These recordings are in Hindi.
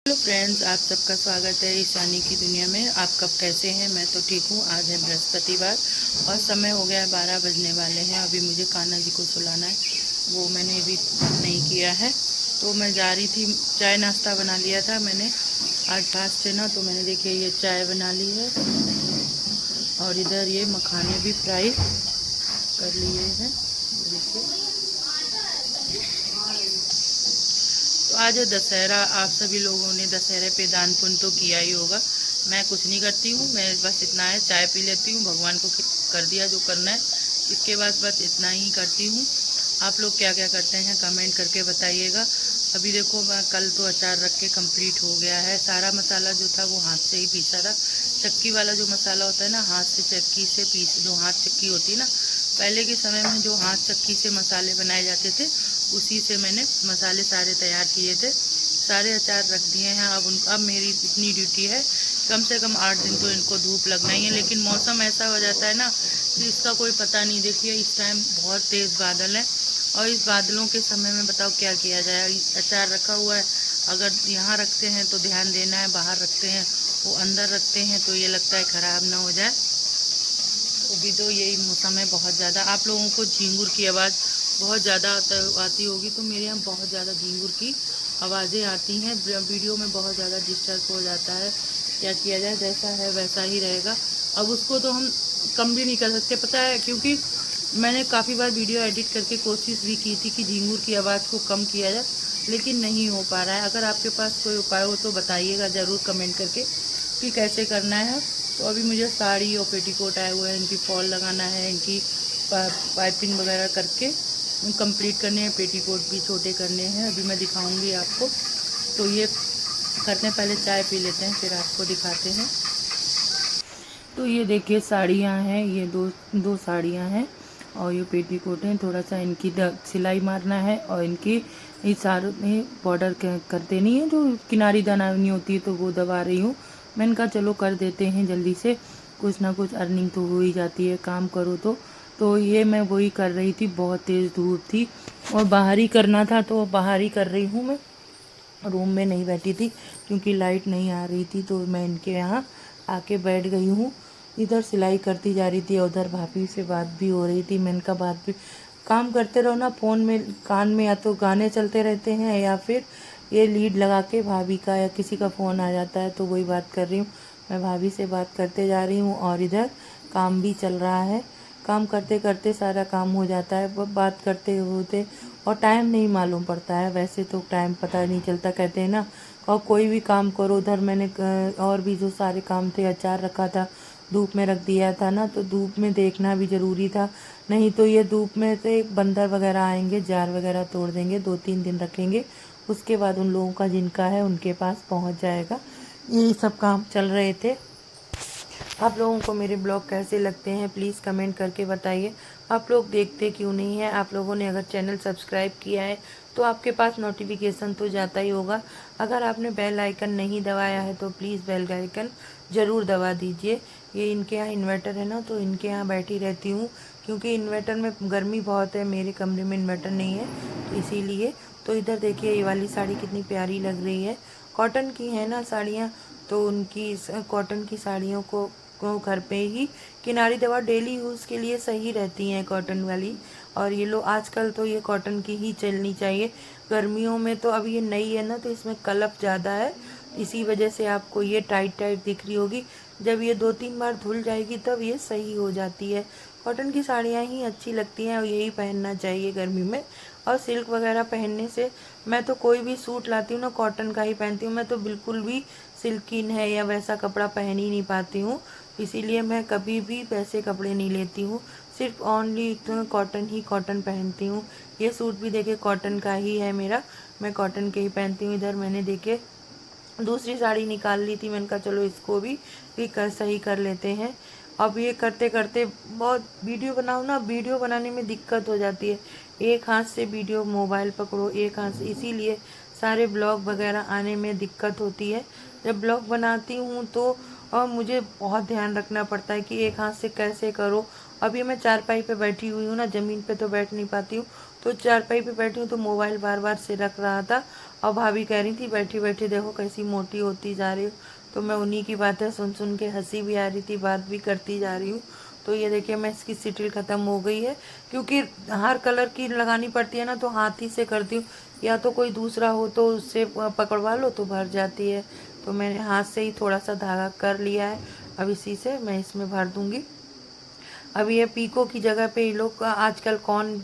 हेलो फ्रेंड्स, आप सबका स्वागत है ईशानी की दुनिया में। आप कब कैसे हैं? मैं तो ठीक हूँ। आज है बृहस्पतिवार और समय हो गया है 12 बजने वाले हैं। अभी मुझे कान्हा जी को सुलाना है, वो मैंने अभी नहीं किया है। तो मैं जा रही थी, चाय नाश्ता बना लिया था मैंने, आज फास्ट है ना। तो मैंने देखिए ये चाय बना ली है और इधर ये मखाने भी फ्राई कर लिए हैं, देखिए। तो आज है दशहरा। आप सभी लोगों ने दशहरे पे दान पुण्य तो किया ही होगा। मैं कुछ नहीं करती हूँ, मैं बस इतना है, चाय पी लेती हूँ, भगवान को कर दिया जो करना है, इसके बाद बस इतना ही करती हूँ। आप लोग क्या क्या करते हैं कमेंट करके बताइएगा। अभी देखो, मैं कल तो अचार रख के कंप्लीट हो गया है। सारा मसाला जो था वो हाथ से ही पीसा था। चक्की वाला जो मसाला होता है ना, हाथ से चक्की से पीस, जो हाथ चक्की होती है ना, पहले के समय में जो हाथ चक्की से मसाले बनाए जाते थे, उसी से मैंने मसाले सारे तैयार किए थे। सारे अचार रख दिए हैं। अब मेरी इतनी ड्यूटी है, कम से कम 8 दिन तो इनको धूप लगना ही है। लेकिन मौसम ऐसा हो जाता है ना कि इसका कोई पता नहीं। देखिए इस टाइम बहुत तेज़ बादल है और इस बादलों के समय में बताओ क्या किया जाए। अचार रखा हुआ है, अगर यहाँ रखते हैं तो ध्यान देना है, बाहर रखते हैं, वो अंदर रखते हैं तो ये लगता है ख़राब ना हो जाए। अभी तो यही मौसम है बहुत ज़्यादा। आप लोगों को झींगुर की आवाज़ बहुत ज़्यादा आती होगी, तो मेरे यहाँ बहुत ज़्यादा झींगुर की आवाज़ें आती हैं। वीडियो में बहुत ज़्यादा डिस्टर्ब हो जाता है। क्या किया जाए, जैसा है वैसा ही रहेगा। अब उसको तो हम कम भी नहीं कर सकते, पता है, क्योंकि मैंने काफ़ी बार वीडियो एडिट करके कोशिश भी की थी कि झींगुर की आवाज़ को कम किया जाए, लेकिन नहीं हो पा रहा है। अगर आपके पास कोई उपाय हो तो बताइएगा ज़रूर कमेंट करके कि कैसे करना है। तो अभी मुझे साड़ी और पेटीकोट आए हुए हैं, इनकी फॉल लगाना है, इनकी पाइपिंग वगैरह करके कंप्लीट करने हैं। पेटीकोट भी छोटे करने हैं, अभी मैं दिखाऊंगी आपको। तो ये करते हैं, पहले चाय पी लेते हैं फिर आपको दिखाते हैं। तो ये देखिए साड़ियाँ हैं, ये दो दो साड़ियाँ हैं और ये पेटीकोट हैं। थोड़ा सा इनकी सिलाई मारना है और इनकी इस सारों में बॉर्डर करते नहीं है, जो किनारी दनानी होती है, तो वो दबा रही हूँ। मैंने कहा चलो कर देते हैं जल्दी से, कुछ ना कुछ अर्निंग तो हो ही जाती है काम करो तो ये मैं वही कर रही थी। बहुत तेज़ धूप थी और बाहर ही करना था, तो बाहर ही कर रही हूँ मैं, रूम में नहीं बैठी थी क्योंकि लाइट नहीं आ रही थी। तो मैं इनके यहाँ आके बैठ गई हूँ। इधर सिलाई करती जा रही थी, उधर भाभी से बात भी हो रही थी। मैंने कहा बात भी, काम करते रहो ना, फ़ोन में कान में या तो गाने चलते रहते हैं या फिर ये लीड लगा के भाभी का या किसी का फ़ोन आ जाता है, तो वही बात कर रही हूँ। मैं भाभी से बात करते जा रही हूँ और इधर काम भी चल रहा है। काम करते करते सारा काम हो जाता है, बात करते होते, और टाइम नहीं मालूम पड़ता है। वैसे तो टाइम पता नहीं चलता, कहते हैं ना। और कोई भी काम करो, उधर मैंने और भी जो सारे काम थे, अचार रखा था, धूप में रख दिया था ना, तो धूप में देखना भी ज़रूरी था। नहीं तो ये धूप में से बंदर वगैरह आएंगे, जार वगैरह तोड़ देंगे। 2-3 दिन रखेंगे, उसके बाद उन लोगों का जिनका है उनके पास पहुंच जाएगा। यही सब काम चल रहे थे। आप लोगों को मेरे ब्लॉग कैसे लगते हैं प्लीज़ कमेंट करके बताइए। आप लोग देखते क्यों नहीं हैं? आप लोगों ने अगर चैनल सब्सक्राइब किया है तो आपके पास नोटिफिकेशन तो जाता ही होगा। अगर आपने बेल आइकन नहीं दबाया है तो प्लीज़ बेल आइकन ज़रूर दबा दीजिए। ये इनके यहाँ इन्वर्टर है ना, तो इनके यहाँ बैठी रहती हूँ, क्योंकि इन्वर्टर में गर्मी बहुत है, मेरे कमरे में इन्वर्टर नहीं है, तो इसीलिए। तो इधर देखिए ये वाली साड़ी कितनी प्यारी लग रही है, कॉटन की है ना साड़ियाँ, तो उनकी कॉटन की साड़ियों को घर पे ही किनारी दवा डेली यूज़ के लिए सही रहती हैं कॉटन वाली। और ये लो आजकल तो ये कॉटन की ही चलनी चाहिए गर्मियों में। तो अब ये नई है ना, तो इसमें कलप ज़्यादा है, इसी वजह से आपको ये टाइट टाइट दिख रही होगी। जब ये 2-3 बार धुल जाएगी तब ये सही हो जाती है। कॉटन की साड़ियाँ ही अच्छी लगती हैं और यही पहनना चाहिए गर्मी में। और सिल्क वगैरह पहनने से, मैं तो कोई भी सूट लाती हूँ ना कॉटन का ही पहनती हूँ। मैं तो बिल्कुल भी सिल्किन है या वैसा कपड़ा पहन ही नहीं पाती हूँ, इसीलिए मैं कभी भी वैसे कपड़े नहीं लेती हूँ। सिर्फ ओनली तो कॉटन ही कॉटन पहनती हूँ। ये सूट भी देखिए कॉटन का ही है मेरा, मैं कॉटन के ही पहनती हूँ। इधर मैंने देखे दूसरी साड़ी निकाल ली थी, मैंने कहा चलो इसको भी सही कर लेते हैं। अब ये करते करते बहुत वीडियो बनाओ ना, वीडियो बनाने में दिक्कत हो जाती है। एक हाथ से वीडियो मोबाइल पकड़ो, एक हाथ से, इसीलिए सारे ब्लॉग वगैरह आने में दिक्कत होती है। जब ब्लॉग बनाती हूँ तो मुझे बहुत ध्यान रखना पड़ता है कि एक हाथ से कैसे करो। अभी मैं चारपाई पे बैठी हुई हूँ ना, ज़मीन पे तो बैठ नहीं पाती हूँ, तो चारपाई पे बैठी हूँ तो मोबाइल बार बार से रख रहा था, और भाभी कह रही थी बैठी बैठी देखो कैसी मोटी होती जा रही हो। तो मैं उन्हीं की बातें सुन सुन के हंसी भी आ रही थी, बात भी करती जा रही हूँ। तो ये देखिए मैं इसकी सिटिल ख़त्म हो गई है, क्योंकि हर कलर की लगानी पड़ती है ना, तो हाथ ही से करती हूँ, या तो कोई दूसरा हो तो उससे पकड़वा लो तो भर जाती है। तो मैंने हाथ से ही थोड़ा सा धागा कर लिया है, अब इसी से मैं इसमें भर दूँगी। अब ये पीको की जगह पे ये लोग आजकल कौन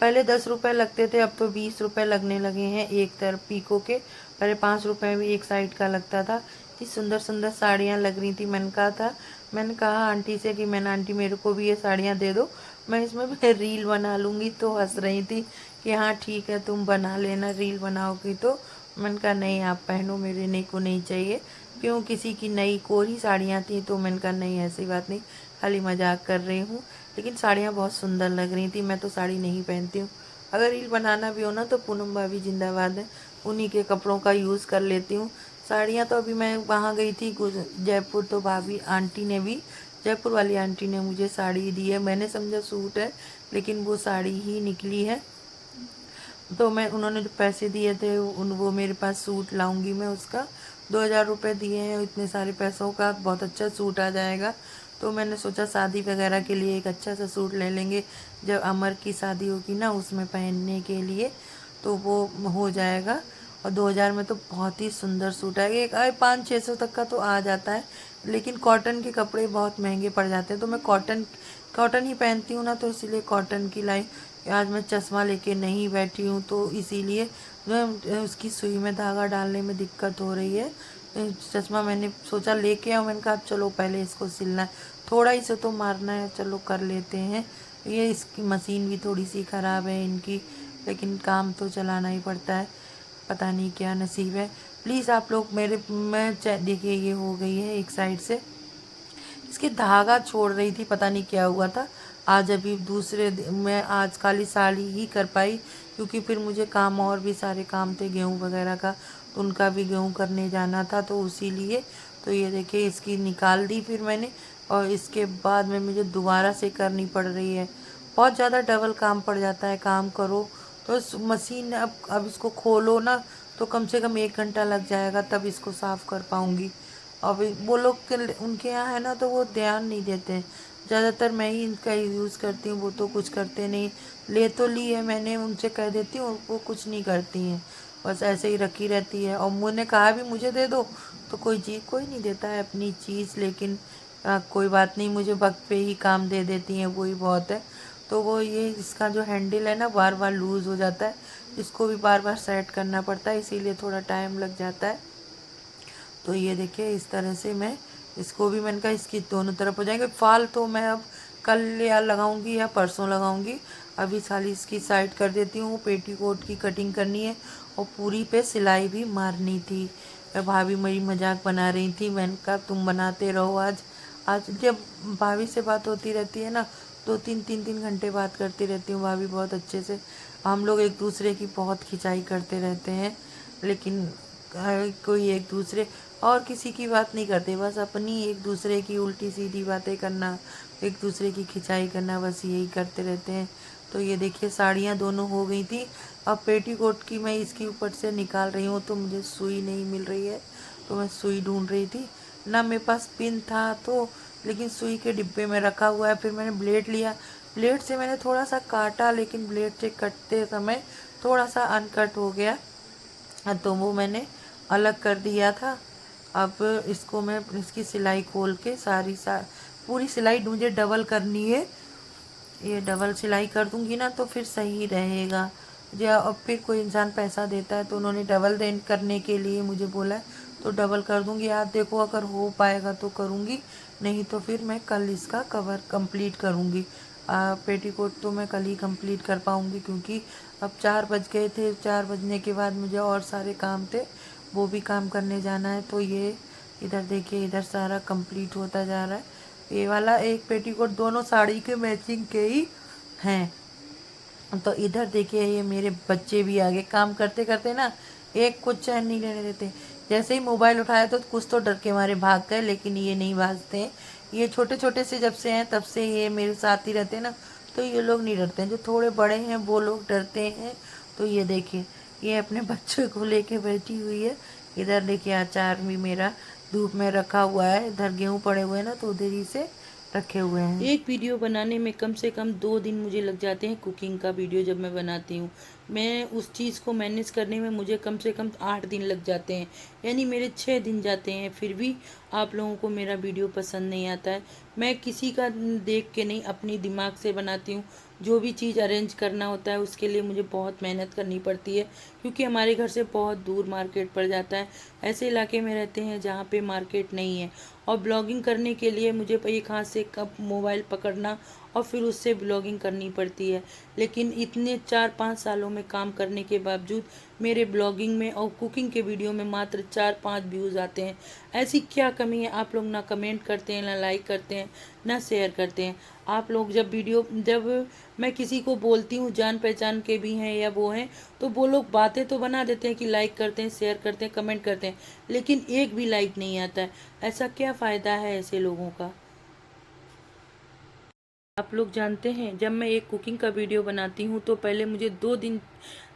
पहले 10 रुपए लगते थे, अब तो 20 रुपए लगने लगे हैं एक तरफ पीको के। पहले 5 रुपए भी एक साइड का लगता था। इतनी सुंदर सुंदर साड़ियाँ लग रही थी। मैंने कहा आंटी से कि मैंने आंटी मेरे को भी ये साड़ियाँ दे दो, मैं इसमें भी रील बना लूँगी। तो हंस रही थी कि हाँ ठीक है तुम बना लेना, रील बनाओगी तो। मैंने कहा नहीं आप पहनो, मेरे नहीं को नहीं चाहिए। क्यों, किसी की नई कोरी साड़ियाँ थी तो मैंने कहा नहीं ऐसी बात नहीं, खाली मजाक कर रही हूँ। लेकिन साड़ियाँ बहुत सुंदर लग रही थी। मैं तो साड़ी नहीं पहनती हूँ, अगर रील बनाना भी हो ना तो पूनम भाभी जिंदाबाद है, उन्हीं के कपड़ों का यूज़ कर लेती हूँ। साड़ियाँ तो अभी मैं वहाँ गई थी जयपुर, तो भाभी आंटी ने भी, जयपुर वाली आंटी ने मुझे साड़ी दी है। मैंने समझा सूट है, लेकिन वो साड़ी ही निकली है। तो मैं, उन्होंने जो पैसे दिए थे वो मेरे पास सूट लाऊंगी मैं उसका। 2000 रुपये दिए हैं, इतने सारे पैसों का बहुत अच्छा सूट आ जाएगा। तो मैंने सोचा शादी वगैरह के लिए एक अच्छा सा सूट ले लेंगे, जब अमर की शादी होगी ना उसमें पहनने के लिए, तो वो हो जाएगा। और 2000 में तो बहुत ही सुंदर सूट आएगा। एक 500-600 तक का तो आ जाता है, लेकिन कॉटन के कपड़े बहुत महंगे पड़ जाते हैं। तो मैं कॉटन कॉटन ही पहनती हूँ ना, तो इसीलिए कॉटन की लाई। आज मैं चश्मा लेके नहीं बैठी हूँ, तो इसीलिए मैं उसकी सुई में धागा डालने में दिक्कत हो रही है। चश्मा मैंने सोचा लेके आओ, मैंने कहा चलो पहले इसको सिलना है, थोड़ा ही से तो मारना है, चलो कर लेते हैं। ये इसकी मशीन भी थोड़ी सी ख़राब है इनकी, लेकिन काम तो चलाना ही पड़ता है, पता नहीं क्या नसीब है। प्लीज़ आप लोग मेरे, मैं देखिए ये हो गई है एक साइड से, इसकी धागा छोड़ रही थी, पता नहीं क्या हुआ था। आज अभी मैं आज खाली साड़ी ही कर पाई, क्योंकि फिर मुझे काम और भी सारे काम थे गेहूँ वगैरह का, तो उनका भी गेहूँ करने जाना था, तो उसी लिए। तो ये देखिए इसकी निकाल दी फिर मैंने, और इसके बाद में मुझे दोबारा से करनी पड़ रही है। बहुत ज़्यादा डबल काम पड़ जाता है, काम करो तो मशीन, अब इसको खोलो ना तो कम से कम 1 घंटा लग जाएगा, तब इसको साफ़ कर पाऊँगी। अब वो लोग के उनके यहाँ है ना, तो वो ध्यान नहीं देते हैं। ज़्यादातर मैं ही इनका यूज़ करती हूँ, वो तो कुछ करते नहीं। ले तो ली है मैंने, उनसे कह देती हूँ, वो कुछ नहीं करती हैं, बस ऐसे ही रखी रहती है। और मैंने कहा भी मुझे दे दो, तो कोई नहीं देता है अपनी चीज़। लेकिन कोई बात नहीं, मुझे वक्त पे ही काम दे देती हैं, वही बहुत है। तो वो ये इसका जो हैंडल है ना बार बार लूज़ हो जाता है, इसको भी बार बार सेट करना पड़ता है, इसीलिए थोड़ा टाइम लग जाता है। तो ये देखिए इस तरह से मैं इसको भी, मैंने कहा इसकी दोनों तरफ हो जाएंगे। फाल तो मैं अब कल या लगाऊंगी या परसों लगाऊंगी, अभी खाली इसकी साइड कर देती हूँ। पेटीकोट की कटिंग करनी है और पूरी पे सिलाई भी मारनी थी। भाभी मेरी मजाक बना रही थी, मैंने कहा तुम बनाते रहो। आज आज जब भाभी से बात होती रहती है ना, 2-3 3 3 घंटे बात करती रहती हूँ। भाभी बहुत अच्छे से, हम लोग एक दूसरे की बहुत खिंचाई करते रहते हैं, लेकिन कोई एक दूसरे और किसी की बात नहीं करते, बस अपनी एक दूसरे की उल्टी सीधी बातें करना, एक दूसरे की खिंचाई करना, बस यही करते रहते हैं। तो ये देखिए साड़ियाँ दोनों हो गई थी। अब पेटीकोट की मैं इसके ऊपर से निकाल रही हूँ, तो मुझे सुई नहीं मिल रही है, तो मैं सुई ढूंढ रही थी ना, मेरे पास पिन था तो, लेकिन सुई के डिब्बे में रखा हुआ है। फिर मैंने ब्लेड लिया, ब्लेड से मैंने थोड़ा सा काटा, लेकिन ब्लेड से कटते समय थोड़ा सा अनकट हो गया, तो वो मैंने अलग कर दिया था। अब इसको मैं इसकी सिलाई खोल के पूरी सिलाई मुझे डबल करनी है। ये डबल सिलाई कर दूंगी ना तो फिर सही रहेगा। या अब फिर कोई इंसान पैसा देता है तो उन्होंने डबल देन करने के लिए मुझे बोला है, तो डबल कर दूंगी। आप देखो अगर हो पाएगा तो करूँगी, नहीं तो फिर मैं कल इसका कवर कंप्लीट करूँगी। पेटीकोट तो मैं कल ही कंप्लीट कर पाऊँगी, क्योंकि अब 4 बज गए थे। 4 बजने के बाद मुझे और सारे काम थे, वो भी काम करने जाना है। तो ये इधर देखिए, इधर सारा कंप्लीट होता जा रहा है। ये वाला एक पेटीकोट दोनों साड़ी के मैचिंग के ही हैं। तो इधर देखिए ये मेरे बच्चे भी आगे काम करते करते ना, एक कुछ चैन नहीं लेने देते। जैसे ही मोबाइल उठाया तो कुछ तो डर के मारे भाग गए, लेकिन ये नहीं भागते हैं। ये छोटे छोटे से जब से हैं तब से ये मेरे साथ ही रहते हैं ना, तो तो ये लोग नहीं डरते हैं, जो थोड़े बड़े हैं वो लोग डरते हैं। तो ये देखिए, ये अपने बच्चे को लेके बैठी हुई है। इधर देखिए अचार भी मेरा धूप में रखा हुआ है, इधर गेहूँ पड़े हुए हैं ना, तो उधर ही से रखे हुए हैं। एक वीडियो बनाने में कम से कम 2 दिन मुझे लग जाते हैं। कुकिंग का वीडियो जब मैं बनाती हूँ, मैं उस चीज़ को मैनेज करने में मुझे कम से कम 8 दिन लग जाते हैं, यानी मेरे 6 दिन जाते हैं। फिर भी आप लोगों को मेरा वीडियो पसंद नहीं आता है। मैं किसी का देख के नहीं, अपनी दिमाग से बनाती हूँ। जो भी चीज़ अरेंज करना होता है उसके लिए मुझे बहुत मेहनत करनी पड़ती है, क्योंकि हमारे घर से बहुत दूर मार्केट पड़ जाता है। ऐसे इलाके में रहते हैं जहाँ पे मार्केट नहीं है, और ब्लॉगिंग करने के लिए मुझे एक हाथ से कब मोबाइल पकड़ना और फिर उससे ब्लॉगिंग करनी पड़ती है। लेकिन इतने 4-5 सालों में काम करने के बावजूद मेरे ब्लॉगिंग में और कुकिंग के वीडियो में मात्र 4-5 व्यूज़ आते हैं। ऐसी क्या कमी है? आप लोग ना कमेंट करते हैं, ना लाइक करते हैं, ना शेयर करते हैं। आप लोग जब मैं किसी को बोलती हूँ, जान पहचान के भी हैं या वो हैं, तो वो लोग बातें तो बना देते हैं कि लाइक करते हैं, शेयर करते हैं, कमेंट करते हैं, लेकिन एक भी लाइक नहीं आता है। ऐसा क्या फ़ायदा है ऐसे लोगों का? आप लोग जानते हैं, जब मैं एक कुकिंग का वीडियो बनाती हूँ तो पहले मुझे 2 दिन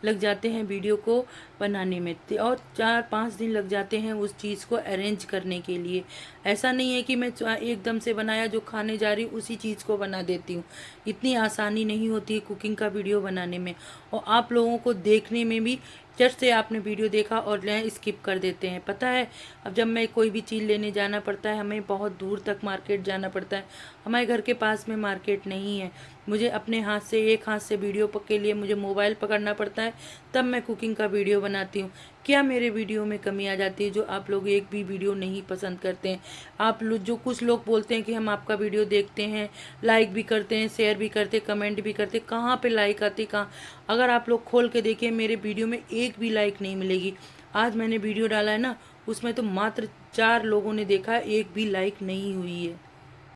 लग जाते हैं वीडियो को बनाने में, और 4-5 दिन लग जाते हैं उस चीज़ को अरेंज करने के लिए। ऐसा नहीं है कि मैं एकदम से बनाया जो खाने जा रही हूँ उसी चीज़ को बना देती हूँ। इतनी आसानी नहीं होती है कुकिंग का वीडियो बनाने में, और आप लोगों को देखने में भी झट से आपने वीडियो देखा और स्किप कर देते हैं। पता है, अब जब मैं कोई भी चीज़ लेने जाना पड़ता है, हमें बहुत दूर तक मार्केट जाना पड़ता है। हमारे घर के पास में मार्केट नहीं है। मुझे अपने हाथ से, एक हाथ से वीडियो के लिए मुझे मोबाइल पकड़ना पड़ता है, तब मैं कुकिंग का वीडियो बनाती हूँ। क्या मेरे वीडियो में कमी आ जाती है जो आप लोग एक भी वीडियो नहीं पसंद करते हैं? आप लोग, जो कुछ लोग बोलते हैं कि हम आपका वीडियो देखते हैं, लाइक भी करते हैं, शेयर भी करते, कमेंट भी करते, कहाँ पे लाइक आती, कहाँ? अगर आप लोग खोल के देखिए, मेरे वीडियो में एक भी लाइक नहीं मिलेगी। आज मैंने वीडियो डाला है ना, उसमें तो मात्र 4 लोगों ने देखा है, एक भी लाइक नहीं हुई है।